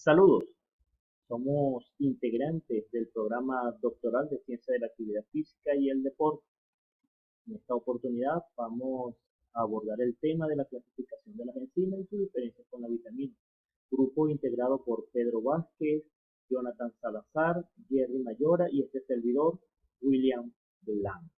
Saludos, somos integrantes del programa doctoral de Ciencia de la Actividad Física y el Deporte. En esta oportunidad vamos a abordar el tema de la clasificación de las enzimas y sus diferencias con la vitamina. Grupo integrado por Pedro Vázquez, Jonathan Salazar, Jerry Mayora y este servidor, William Blanc.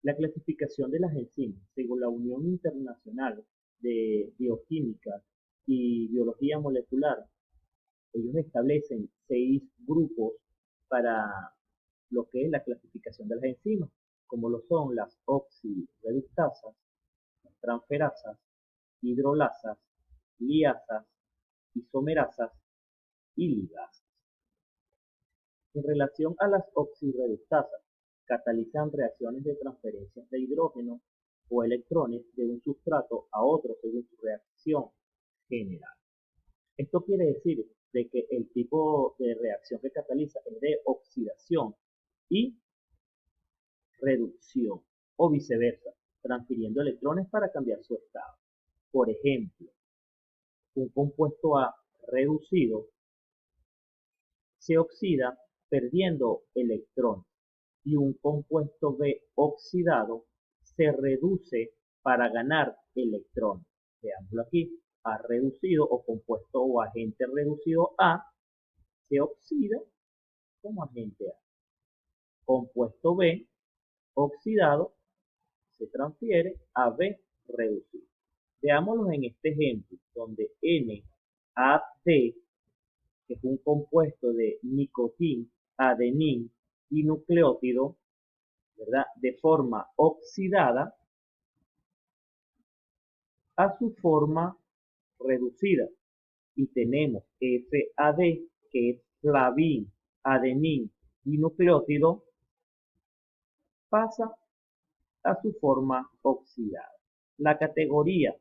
La clasificación de las enzimas, según la Unión Internacional de Bioquímica y Biología Molecular, ellos establecen 6 grupos para lo que es la clasificación de las enzimas, como lo son las oxirreductasas, las transferasas, hidrolasas, liasas, isomerasas y ligasas. En relación a las oxirreductasas, catalizan reacciones de transferencia de hidrógeno o electrones de un sustrato a otro según su reacción general. Esto quiere decir de que el tipo de reacción que cataliza es de oxidación y reducción o viceversa, transfiriendo electrones para cambiar su estado. Por ejemplo, un compuesto A reducido se oxida perdiendo electrones y un compuesto B oxidado se reduce para ganar electrones. Veámoslo aquí. A reducido o compuesto o agente reducido A se oxida como agente A. Compuesto B oxidado se transfiere a B reducido. Veámoslo en este ejemplo, donde NAD, que es un compuesto de nicotín, adenín y nucleótido, ¿verdad? De forma oxidada a su forma reducida. Y tenemos FAD, que es flavín, adenín y nucleótido, pasa a su forma oxidada. La categoría,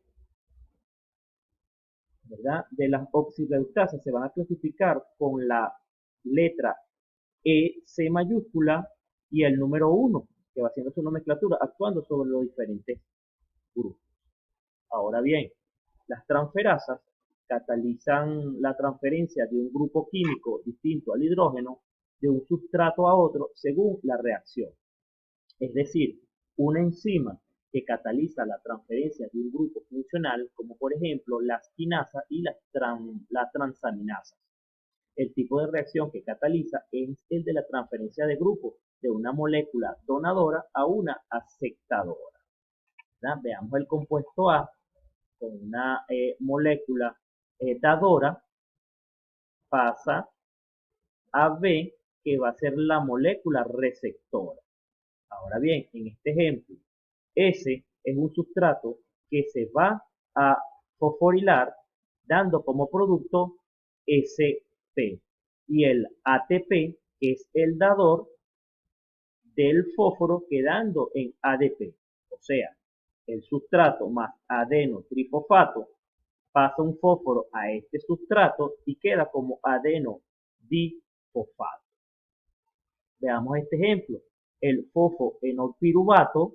¿verdad?, de las oxirreductasas se van a clasificar con la letra EC mayúscula y el número 1, que va haciendo su nomenclatura, actuando sobre los diferentes grupos. Ahora bien, las transferasas catalizan la transferencia de un grupo químico distinto al hidrógeno de un sustrato a otro según la reacción. Es decir, una enzima que cataliza la transferencia de un grupo funcional, como por ejemplo las quinasas y las transaminasas. El tipo de reacción que cataliza es el de la transferencia de grupos de una molécula donadora a una aceptadora. ¿Verdad? Veamos el compuesto A con una molécula dadora, pasa a B, que va a ser la molécula receptora. Ahora bien, en este ejemplo, S es un sustrato que se va a fosforilar dando como producto SP y el ATP, que es el dador del fósforo, quedando en ADP. O sea, el sustrato más adeno-trifosfato pasa un fósforo a este sustrato y queda como adeno-difosfato. Veamos este ejemplo. El fosfoenolpiruvato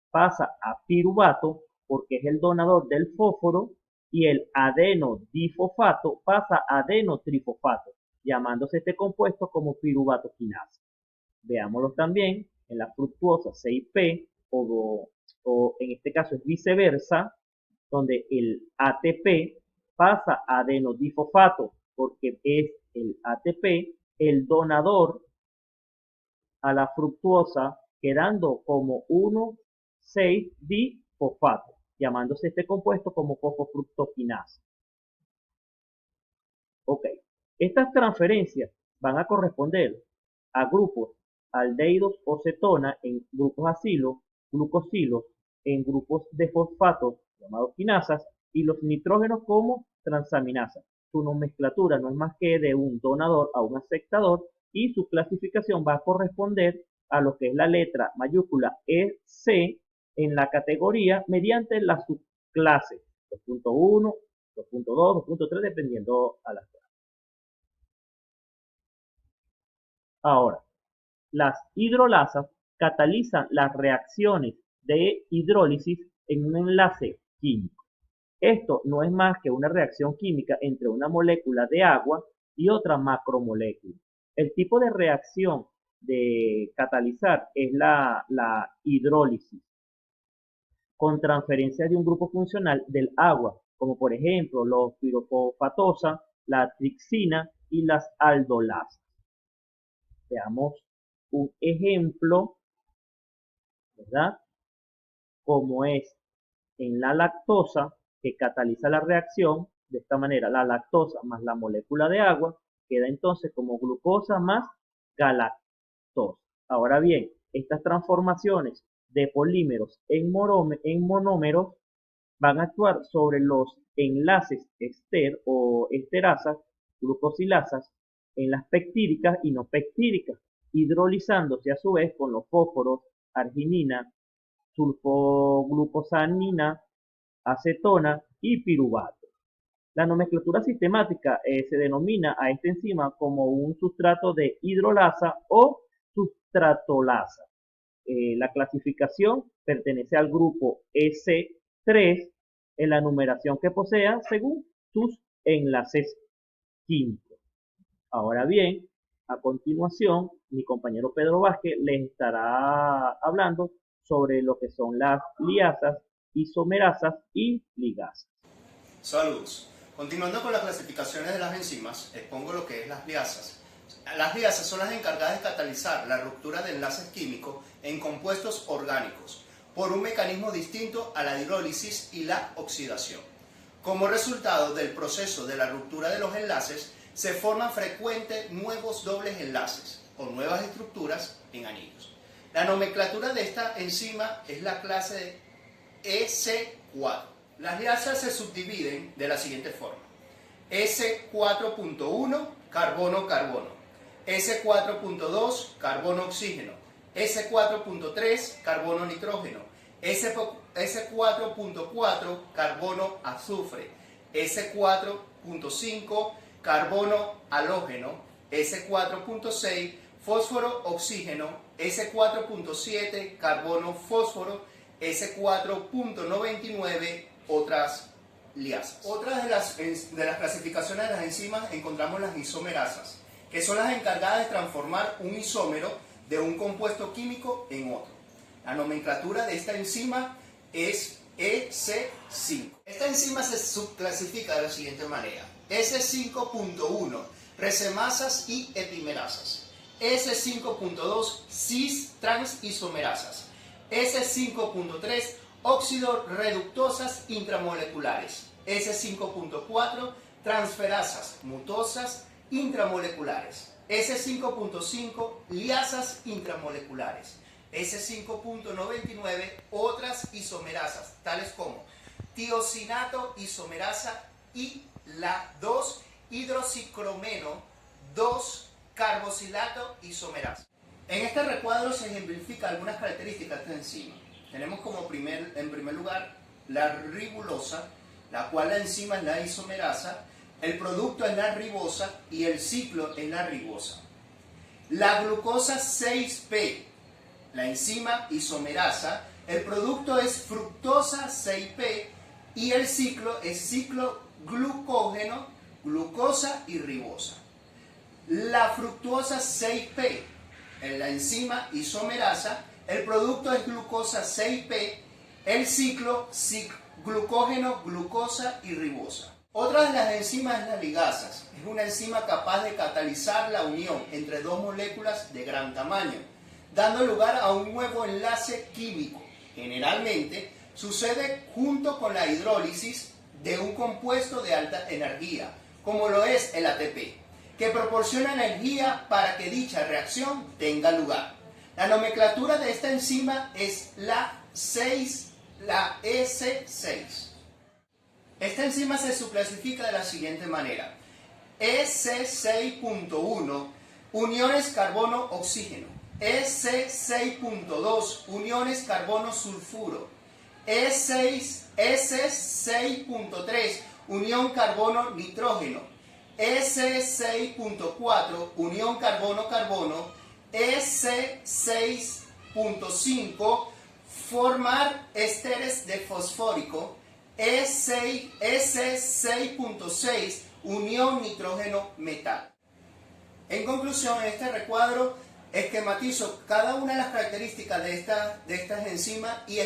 pasa a piruvato porque es el donador del fósforo y el adeno-difosfato pasa a adeno-trifosfato, llamándose este compuesto como piruvato quinasa. Veámoslo también en la fructuosa 6P o en este caso es viceversa, donde el ATP pasa a adenodifosfato porque es el ATP el donador a la fructuosa, quedando como 1,6-difosfato, llamándose este compuesto como fosfofructoquinasa. Ok, estas transferencias van a corresponder a grupos aldehídos o cetona en grupos acilo, glucosilos en grupos de fosfatos llamados quinasas y los nitrógenos como transaminasas. Su nomenclatura no es más que de un donador a un aceptador y su clasificación va a corresponder a lo que es la letra mayúscula EC en la categoría mediante la subclase 2.1, 2.2, 2.3 dependiendo a las clases. Ahora, las hidrolasas catalizan las reacciones de hidrólisis en un enlace químico. Esto no es más que una reacción química entre una molécula de agua y otra macromolécula. El tipo de reacción de catalizar es la hidrólisis, con transferencia de un grupo funcional del agua, como por ejemplo los pirofosfatosas, la trixina y las aldolasas. Veamos un ejemplo, ¿verdad? Como es en la lactosa, que cataliza la reacción. De esta manera, la lactosa más la molécula de agua queda entonces como glucosa más galactosa. Ahora bien, estas transformaciones de polímeros en monómeros van a actuar sobre los enlaces ester o esterasas, glucosilasas, en las peptídicas y no peptídicas, hidrolizándose a su vez con los fósforos, arginina, sulfoglucosanina, acetona y piruvato. La nomenclatura sistemática se denomina a esta enzima como un sustrato de hidrolasa o sustratolasa. La clasificación pertenece al grupo EC3 en la numeración que posea según sus enlaces químicos. Ahora bien, a continuación, mi compañero Pedro Vázquez les estará hablando sobre lo que son las liasas, isomerasas y ligasas. Saludos. Continuando con las clasificaciones de las enzimas, expongo lo que es las liasas. Las liasas son las encargadas de catalizar la ruptura de enlaces químicos en compuestos orgánicos por un mecanismo distinto a la hidrólisis y la oxidación. Como resultado del proceso de la ruptura de los enlaces, se forman frecuentes nuevos dobles enlaces o nuevas estructuras en anillos. La nomenclatura de esta enzima es la clase de EC4. Las liasas se subdividen de la siguiente forma: S4.1 carbono-carbono, S4.2 carbono-oxígeno, S4.3 carbono-nitrógeno, S4.4 carbono-azufre, S4.5 carbono-halógeno, S4.6 fósforo-oxígeno, S4.7 carbono-fósforo, S4.99 otras liasas. Otras de las clasificaciones de las enzimas encontramos las isomerasas, que son las encargadas de transformar un isómero de un compuesto químico en otro. La nomenclatura de esta enzima es EC5. Esta enzima se subclasifica de la siguiente manera: S5.1 resemasas y epimerasas, S5.2 cis transisomerasas, S5.3 óxido reductosas intramoleculares, S5.4 transferasas mutosas intramoleculares, S5.5 liasas intramoleculares, S5.99 otras isomerasas, tales como tiosinato isomerasa y la 2-hidroxicromeno 2-carbosilato isomerasa. En este recuadro se ejemplifica algunas características de esta enzima. Tenemos como en primer lugar la ribulosa, la cual la enzima es la isomerasa, el producto es la ribosa y el ciclo es la ribosa. La glucosa 6P, la enzima isomerasa, el producto es fructosa 6P y el ciclo es ciclo glucógeno, glucosa y ribosa. La fructosa 6P, en la enzima isomerasa, el producto es glucosa 6P, el ciclo glucógeno, glucosa y ribosa. Otra de las enzimas es las ligasas. Es una enzima capaz de catalizar la unión entre dos moléculas de gran tamaño, dando lugar a un nuevo enlace químico. Generalmente sucede junto con la hidrólisis de un compuesto de alta energía, como lo es el ATP, que proporciona energía para que dicha reacción tenga lugar. La nomenclatura de esta enzima es la EC6. Esta enzima se subclasifica de la siguiente manera: EC6.1 uniones carbono-oxígeno, EC6.2 uniones carbono-sulfuro, EC6.3 unión carbono-nitrógeno, EC6.4 unión carbono-carbono, EC6.5 formar ésteres de fosfórico, S6.6 unión nitrógeno metal. En conclusión, en este recuadro esquematizo cada una de las características de estas enzimas y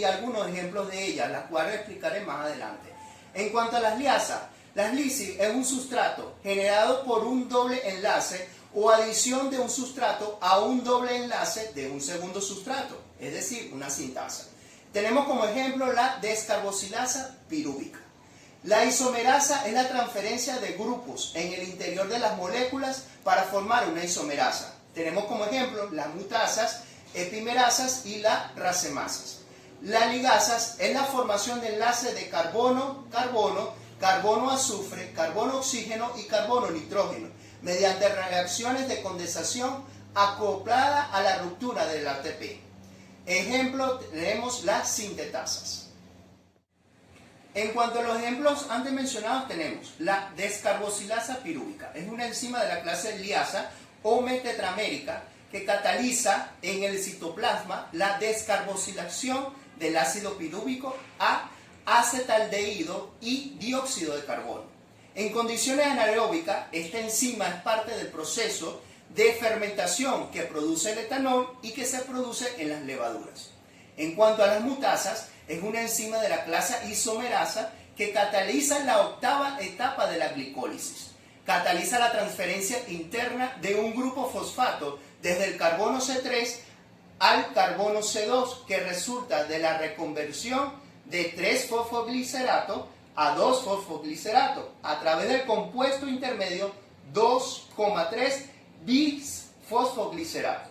algunos ejemplos de ellas, las cuales explicaré más adelante. En cuanto a las liasas, las lisis es un sustrato generado por un doble enlace o adición de un sustrato a un doble enlace de un segundo sustrato, es decir, una sintasa. Tenemos como ejemplo la descarboxilasa pirúvica. La isomerasa es la transferencia de grupos en el interior de las moléculas para formar una isomerasa. Tenemos como ejemplo las mutasas, epimerasas y las racemasas. Las ligasas es la formación de enlaces de carbono-carbono, carbono-azufre, carbono-oxígeno y carbono-nitrógeno, mediante reacciones de condensación acoplada a la ruptura del ATP. Ejemplo, tenemos las sintetasas. En cuanto a los ejemplos antes mencionados, tenemos la descarboxilasa pirúvica. Es una enzima de la clase liasa o metetramérica que cataliza en el citoplasma la descarboxilación del ácido pirúvico a acetaldehído y dióxido de carbono. En condiciones anaeróbicas, esta enzima es parte del proceso de fermentación que produce el etanol y que se produce en las levaduras. En cuanto a las mutasas, es una enzima de la clase isomerasa que cataliza la octava etapa de la glicólisis. Cataliza la transferencia interna de un grupo fosfato desde el carbono C3 al carbono C2, que resulta de la reconversión de 3-fosfoglicerato a 2-fosfoglicerato a través del compuesto intermedio 2,3 bisfosfoglicerato.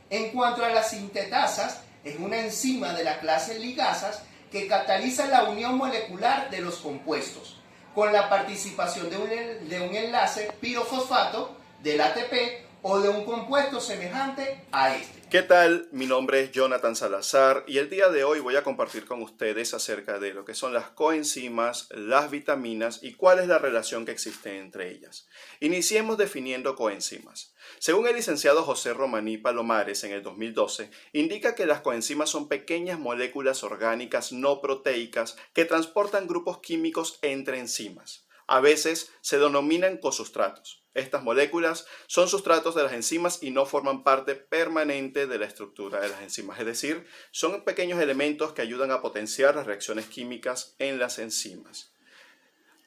En cuanto a las sintetasas, es una enzima de la clase ligasas que cataliza la unión molecular de los compuestos, con la participación de un enlace pirofosfato del ATP o de un compuesto semejante a este. ¿Qué tal? Mi nombre es Jonathan Salazar y el día de hoy voy a compartir con ustedes acerca de lo que son las coenzimas, las vitaminas y cuál es la relación que existe entre ellas. Iniciemos definiendo coenzimas. Según el licenciado José Romaní Palomares en el 2012, indica que las coenzimas son pequeñas moléculas orgánicas no proteicas que transportan grupos químicos entre enzimas. A veces se denominan cosustratos. Estas moléculas son sustratos de las enzimas y no forman parte permanente de la estructura de las enzimas, es decir, son pequeños elementos que ayudan a potenciar las reacciones químicas en las enzimas.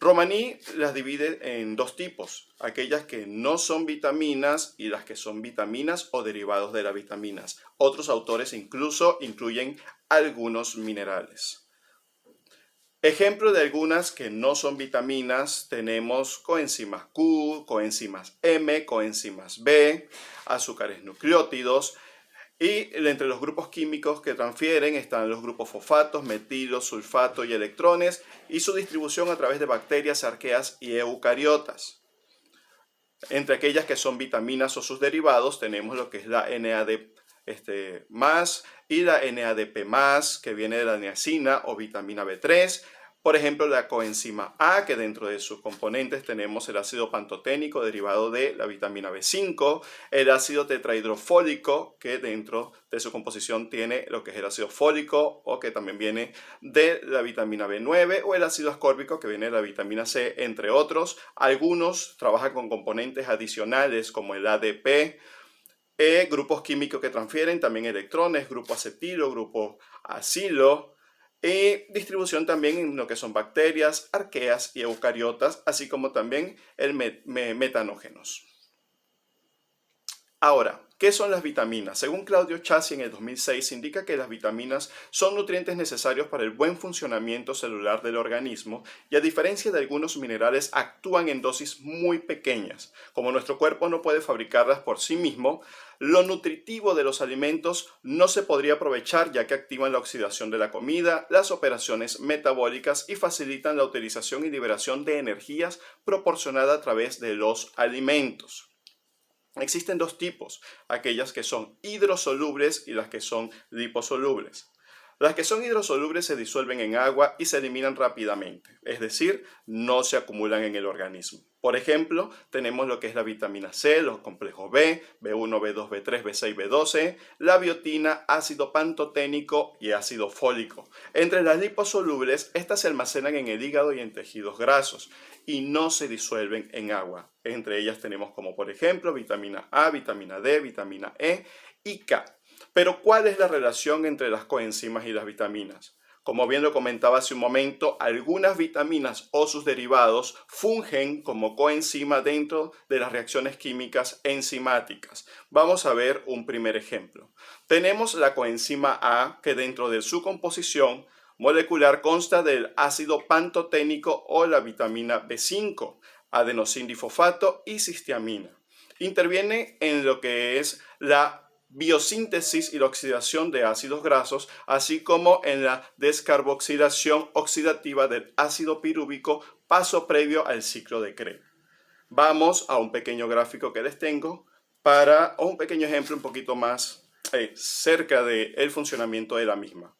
Romaní las divide en dos tipos, aquellas que no son vitaminas y las que son vitaminas o derivados de las vitaminas. Otros autores incluso incluyen algunos minerales. Ejemplo de algunas que no son vitaminas, tenemos coenzimas Q, coenzimas M, coenzimas B, azúcares nucleótidos, y entre los grupos químicos que transfieren están los grupos fosfatos, metilos, sulfato y electrones, y su distribución a través de bacterias, arqueas y eucariotas. Entre aquellas que son vitaminas o sus derivados tenemos lo que es la NAD+, y la NADP+, que viene de la niacina o vitamina B3. Por ejemplo, la coenzima A, que dentro de sus componentes tenemos el ácido pantoténico derivado de la vitamina B5, el ácido tetrahidrofólico, que dentro de su composición tiene lo que es el ácido fólico o que también viene de la vitamina B9, o el ácido ascórbico, que viene de la vitamina C, entre otros. Algunos trabajan con componentes adicionales como el ADP, grupos químicos que transfieren también electrones, grupo acetilo, grupo acilo, y distribución también en lo que son bacterias, arqueas y eucariotas, así como también el metanógenos. Ahora, ¿qué son las vitaminas? Según Claudio Chassi en el 2006, indica que las vitaminas son nutrientes necesarios para el buen funcionamiento celular del organismo y, a diferencia de algunos minerales, actúan en dosis muy pequeñas. Como nuestro cuerpo no puede fabricarlas por sí mismo, lo nutritivo de los alimentos no se podría aprovechar, ya que activan la oxidación de la comida, las operaciones metabólicas y facilitan la utilización y liberación de energías proporcionada a través de los alimentos. Existen dos tipos, aquellas que son hidrosolubles y las que son liposolubles. Las que son hidrosolubles se disuelven en agua y se eliminan rápidamente, es decir, no se acumulan en el organismo. Por ejemplo, tenemos lo que es la vitamina C, los complejos B, B1, B2, B3, B6, B12, la biotina, ácido pantoténico y ácido fólico. Entre las liposolubles, estas se almacenan en el hígado y en tejidos grasos y no se disuelven en agua. Entre ellas tenemos como por ejemplo vitamina A, vitamina D, vitamina E y K. Pero ¿cuál es la relación entre las coenzimas y las vitaminas? Como bien lo comentaba hace un momento, algunas vitaminas o sus derivados fungen como coenzima dentro de las reacciones químicas enzimáticas. Vamos a ver un primer ejemplo. Tenemos la coenzima A, que dentro de su composición molecular consta del ácido pantoténico o la vitamina B5, adenosindifosfato y cistiamina. Interviene en lo que es la biosíntesis y la oxidación de ácidos grasos, así como en la descarboxilación oxidativa del ácido pirúvico, paso previo al ciclo de Krebs. Vamos a un pequeño gráfico que les tengo o un pequeño ejemplo un poquito más cerca del funcionamiento de la misma.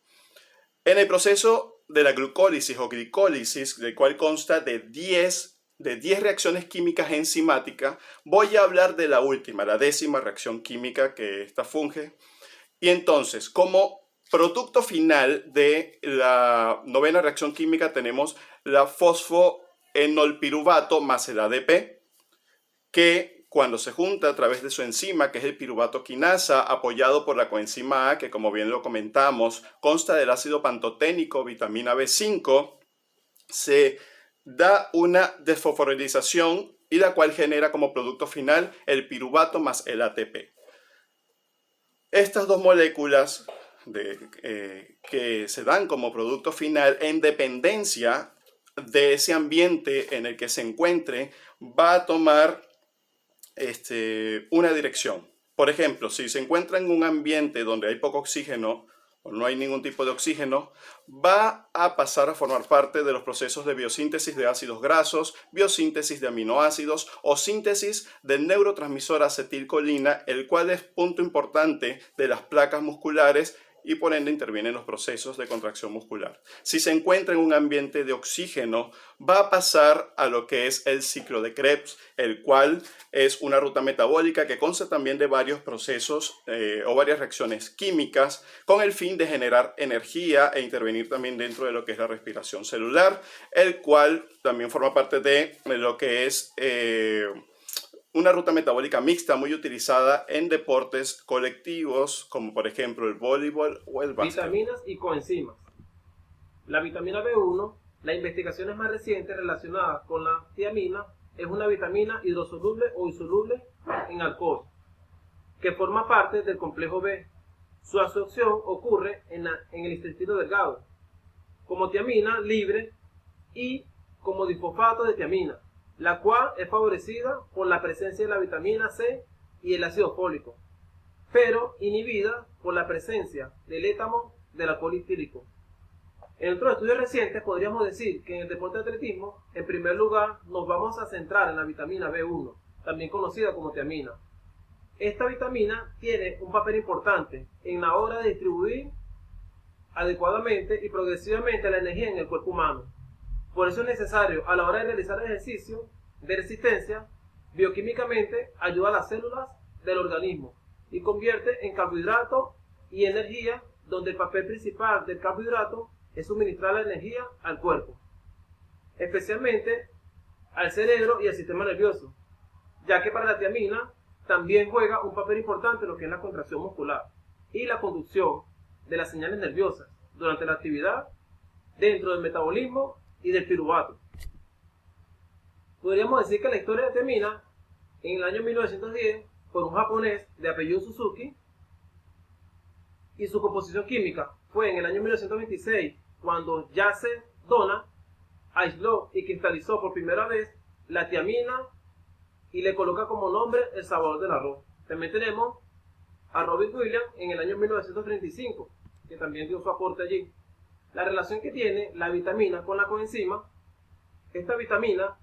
En el proceso de la glucólisis o glicólisis, del cual consta de 10 reacciones químicas enzimáticas, voy a hablar de la última, la 10ª reacción química que esta funge. Y entonces, como producto final de la 9ª reacción química tenemos la fosfoenolpiruvato más el ADP, que cuando se junta a través de su enzima, que es el piruvato quinasa, apoyado por la coenzima A, que como bien lo comentamos, consta del ácido pantoténico, vitamina B5, se da una desfosforilación y la cual genera como producto final el piruvato más el ATP. Estas dos moléculas que se dan como producto final en dependencia de ese ambiente en el que se encuentre, va a tomar una dirección. Por ejemplo, si se encuentra en un ambiente donde hay poco oxígeno o no hay ningún tipo de oxígeno, va a pasar a formar parte de los procesos de biosíntesis de ácidos grasos, biosíntesis de aminoácidos o síntesis del neurotransmisor acetilcolina, el cual es punto importante de las placas musculares y por ende interviene en los procesos de contracción muscular. Si se encuentra en un ambiente de oxígeno, va a pasar a lo que es el ciclo de Krebs, el cual es una ruta metabólica que consta también de varios procesos o varias reacciones químicas con el fin de generar energía e intervenir también dentro de lo que es la respiración celular, el cual también forma parte de lo que es una ruta metabólica mixta muy utilizada en deportes colectivos como por ejemplo el voleibol o el básquet. Vitaminas y coenzimas. La vitamina B1, las investigaciones más recientes relacionadas con la tiamina, es una vitamina hidrosoluble o insoluble en alcohol, que forma parte del complejo B. Su absorción ocurre en el intestino delgado, como tiamina libre y como difosfato de tiamina, la cual es favorecida por la presencia de la vitamina C y el ácido fólico, pero inhibida por la presencia del étamo del alcohol etílico. En otros estudios recientes podríamos decir que en el deporte de atletismo, en primer lugar, nos vamos a centrar en la vitamina B1, también conocida como tiamina. Esta vitamina tiene un papel importante en la hora de distribuir adecuadamente y progresivamente la energía en el cuerpo humano. Por eso es necesario, a la hora de realizar ejercicio de resistencia, bioquímicamente ayuda a las células del organismo y convierte en carbohidrato y energía, donde el papel principal del carbohidrato es suministrar la energía al cuerpo, especialmente al cerebro y al sistema nervioso, ya que para la tiamina también juega un papel importante en lo que es la contracción muscular y la conducción de las señales nerviosas durante la actividad dentro del metabolismo y del piruvato. Podríamos decir que la historia de tiamina en el año 1910 por un japonés de apellido Suzuki, y su composición química fue en el año 1926 cuando Yase Dona aisló y cristalizó por primera vez la tiamina y le coloca como nombre el sabor del arroz. También tenemos a Robert Williams en el año 1935, que también dio su aporte allí. La relación que tiene la vitamina con la coenzima, esta vitamina,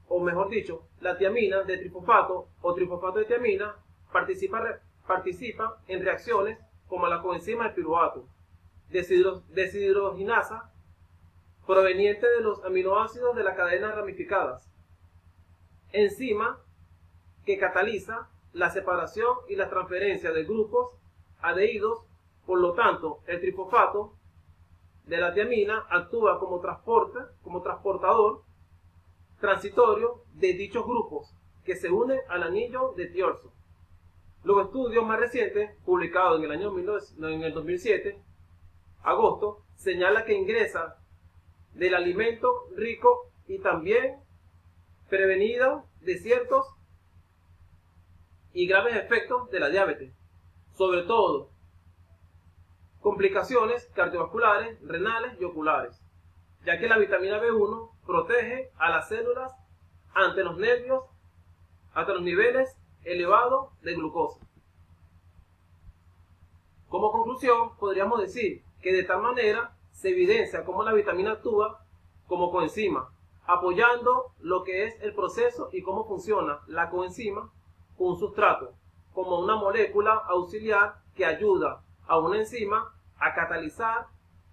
o mejor dicho, la tiamina de trifosfato o trifosfato de tiamina participa en reacciones como la coenzima del piruvato, deshidrogenasa, proveniente de los aminoácidos de la cadena ramificadas, enzima que cataliza la separación y la transferencia de grupos aldehídos. Por lo tanto, el trifosfato de la tiamina actúa como transportador transitorio de dichos grupos que se unen al anillo de Thiolson. Los estudios más recientes, publicados en el 2007, agosto, señala que ingresa del alimento rico y también prevenido de ciertos y graves efectos de la diabetes, sobre todo complicaciones cardiovasculares, renales y oculares, ya que la vitamina B1 protege a las células ante los nervios, hasta los niveles elevados de glucosa. Como conclusión, podríamos decir que de tal manera se evidencia cómo la vitamina actúa como coenzima, apoyando lo que es el proceso y cómo funciona la coenzima con un sustrato, como una molécula auxiliar que ayuda a una enzima a catalizar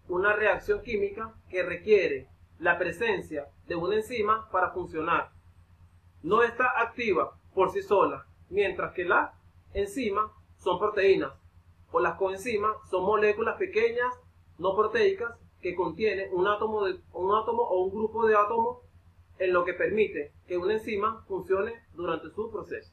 una reacción química que requiere la presencia de una enzima para funcionar. No está activa por sí sola, mientras que las enzimas son proteínas o las coenzimas son moléculas pequeñas no proteicas que contienen un átomo o un grupo de átomos, en lo que permite que una enzima funcione durante su proceso.